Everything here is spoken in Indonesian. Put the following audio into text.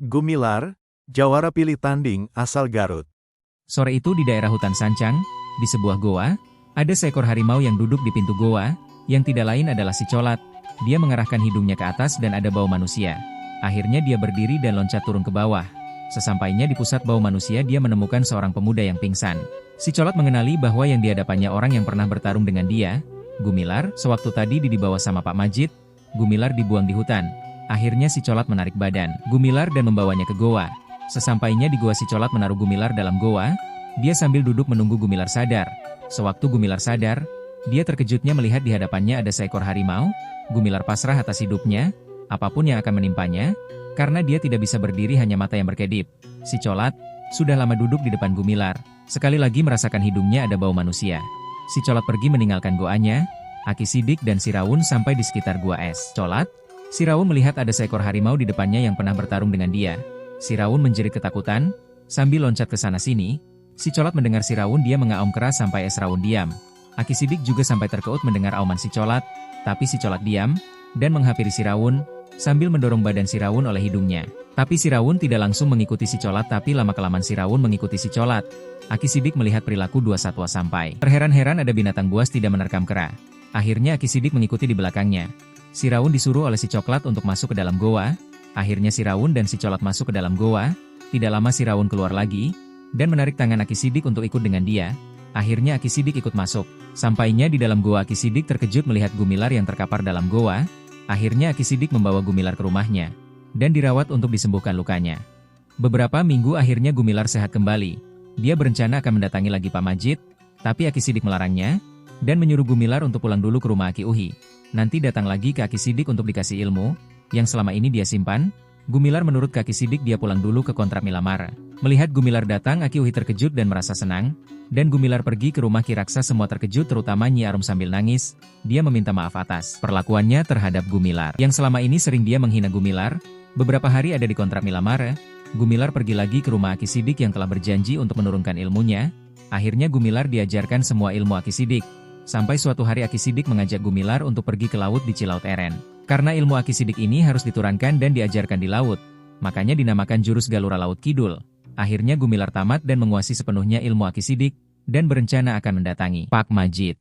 Gumilar, jawara pilih tanding asal Garut. Sore itu di daerah hutan Sancang, di sebuah goa, ada seekor harimau yang duduk di pintu goa, yang tidak lain adalah si Colat. Dia mengarahkan hidungnya ke atas dan ada bau manusia. Akhirnya dia berdiri dan loncat turun ke bawah. Sesampainya di pusat bau manusia dia menemukan seorang pemuda yang pingsan. Si Colat mengenali bahwa yang di hadapannya orang yang pernah bertarung dengan dia, Gumilar. Sewaktu tadi dibawa sama Pak Majid, Gumilar dibuang di hutan. Akhirnya si Colat menarik badan Gumilar dan membawanya ke goa. Sesampainya di goa si Colat menaruh Gumilar dalam goa, dia sambil duduk menunggu Gumilar sadar. Sewaktu Gumilar sadar, dia terkejutnya melihat di hadapannya ada seekor harimau. Gumilar pasrah atas hidupnya, apapun yang akan menimpanya, karena dia tidak bisa berdiri hanya mata yang berkedip. Si Colat sudah lama duduk di depan Gumilar, sekali lagi merasakan hidungnya ada bau manusia. Si Colat pergi meninggalkan goanya. Aki Sidik dan si Rawun sampai di sekitar gua es Colat. Si Rawun melihat ada seekor harimau di depannya yang pernah bertarung dengan dia. Si Rawun menjerit ketakutan, sambil loncat ke sana-sini. Si Colat mendengar si Rawun dia mengaum keras sampai es Rawun diam. Aki Sidik juga sampai terkeut mendengar auman si Colat, tapi si Colat diam, dan menghampiri si Rawun, sambil mendorong badan si Rawun oleh hidungnya. Tapi si Rawun tidak langsung mengikuti si Colat, tapi lama-kelamaan si Rawun mengikuti si Colat. Aki Sidik melihat perilaku dua satwa sampai terheran-heran ada binatang buas tidak menerkam kera. Akhirnya Aki Sidik mengikuti di belakangnya. Si Rawun disuruh oleh si Coklat untuk masuk ke dalam goa. Akhirnya si Rawun dan si Colat masuk ke dalam goa. Tidak lama si Rawun keluar lagi, dan menarik tangan Aki Sidik untuk ikut dengan dia. Akhirnya Aki Sidik ikut masuk. Sampainya di dalam goa, Aki Sidik terkejut melihat Gumilar yang terkapar dalam goa. Akhirnya Aki Sidik membawa Gumilar ke rumahnya, dan dirawat untuk disembuhkan lukanya. Beberapa minggu akhirnya Gumilar sehat kembali. Dia berencana akan mendatangi lagi Pak Majid, tapi Aki Sidik melarangnya, dan menyuruh Gumilar untuk pulang dulu ke rumah Aki Uhi. Nanti datang lagi ke Aki Sidik untuk dikasih ilmu, yang selama ini dia simpan. Gumilar menurut Aki Sidik dia pulang dulu ke kontrak Milamara. Melihat Gumilar datang, Aki Uhi terkejut dan merasa senang, dan Gumilar pergi ke rumah Ki Raksa. Semua terkejut terutama Nyi Arum sambil nangis. Dia meminta maaf atas perlakuannya terhadap Gumilar, yang selama ini sering dia menghina Gumilar. Beberapa hari ada di kontrak Milamara, Gumilar pergi lagi ke rumah Aki Sidik yang telah berjanji untuk menurunkan ilmunya. Akhirnya Gumilar diajarkan semua ilmu Aki Sidik. Sampai suatu hari Aki Sidik mengajak Gumilar untuk pergi ke laut di Cilaut Eren. Karena ilmu Aki Sidik ini harus diturunkan dan diajarkan di laut, makanya dinamakan jurus Galura Laut Kidul. Akhirnya Gumilar tamat dan menguasai sepenuhnya ilmu Aki Sidik, dan berencana akan mendatangi Pak Majid.